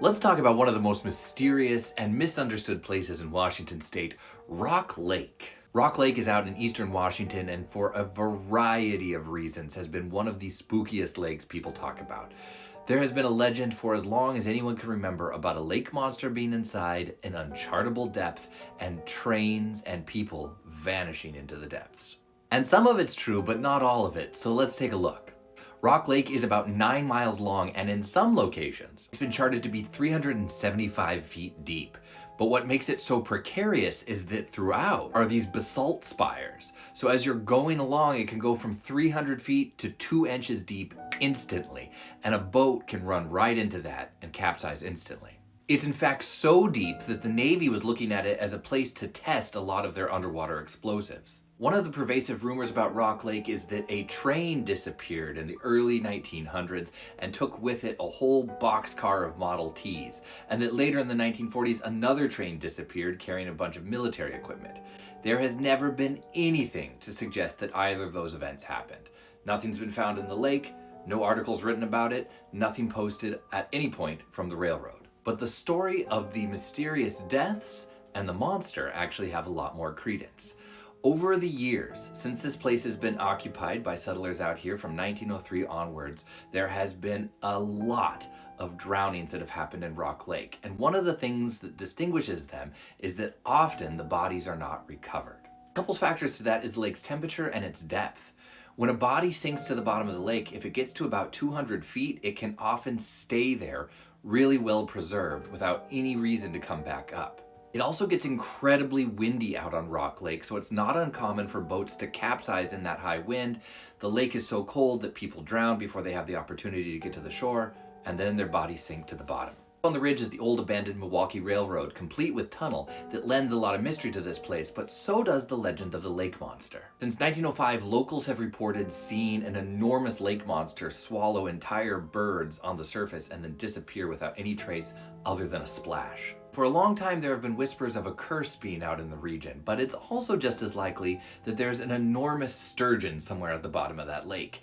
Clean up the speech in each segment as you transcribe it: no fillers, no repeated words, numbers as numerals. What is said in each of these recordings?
Let's talk about one of the most mysterious and misunderstood places in Washington state, Rock Lake. Rock Lake is out in eastern Washington and for a variety of reasons has been one of the spookiest lakes people talk about. There has been a legend for as long as anyone can remember about a lake monster being inside an unchartable depth and trains and people vanishing into the depths. And some of it's true, but not all of it, so let's take a look. Rock Lake is about 9 miles long and in some locations, it's been charted to be 375 feet deep. But what makes it so precarious is that throughout are these basalt spires. So as you're going along, it can go from 300 feet to 2 inches deep instantly, and a boat can run right into that and capsize instantly. It's in fact so deep that the Navy was looking at it as a place to test a lot of their underwater explosives. One of the pervasive rumors about Rock Lake is that a train disappeared in the early 1900s and took with it a whole boxcar of Model Ts, and that later in the 1940s another train disappeared carrying a bunch of military equipment. There has never been anything to suggest that either of those events happened. Nothing's been found in the lake, no articles written about it, nothing posted at any point from the railroad. But the story of the mysterious deaths and the monster actually have a lot more credence. Over the years, since this place has been occupied by settlers out here from 1903 onwards, there has been a lot of drownings that have happened in Rock Lake. And one of the things that distinguishes them is that often the bodies are not recovered. A couple factors to that is the lake's temperature and its depth. When a body sinks to the bottom of the lake, if it gets to about 200 feet, it can often stay there really well preserved without any reason to come back up. It also gets incredibly windy out on Rock Lake, so it's not uncommon for boats to capsize in that high wind. The lake is so cold that people drown before they have the opportunity to get to the shore, and then their bodies sink to the bottom. On the ridge is the old abandoned Milwaukee Railroad, complete with tunnel, that lends a lot of mystery to this place, but so does the legend of the lake monster. Since 1905, locals have reported seeing an enormous lake monster swallow entire birds on the surface and then disappear without any trace other than a splash. For a long time, there have been whispers of a curse being out in the region, but it's also just as likely that there's an enormous sturgeon somewhere at the bottom of that lake.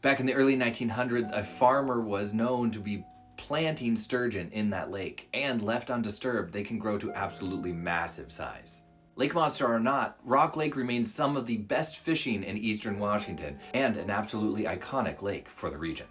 Back in the early 1900s, a farmer was known to be planting sturgeon in that lake, and left undisturbed, they can grow to absolutely massive size. Lake monster or not, Rock Lake remains some of the best fishing in eastern Washington and an absolutely iconic lake for the region.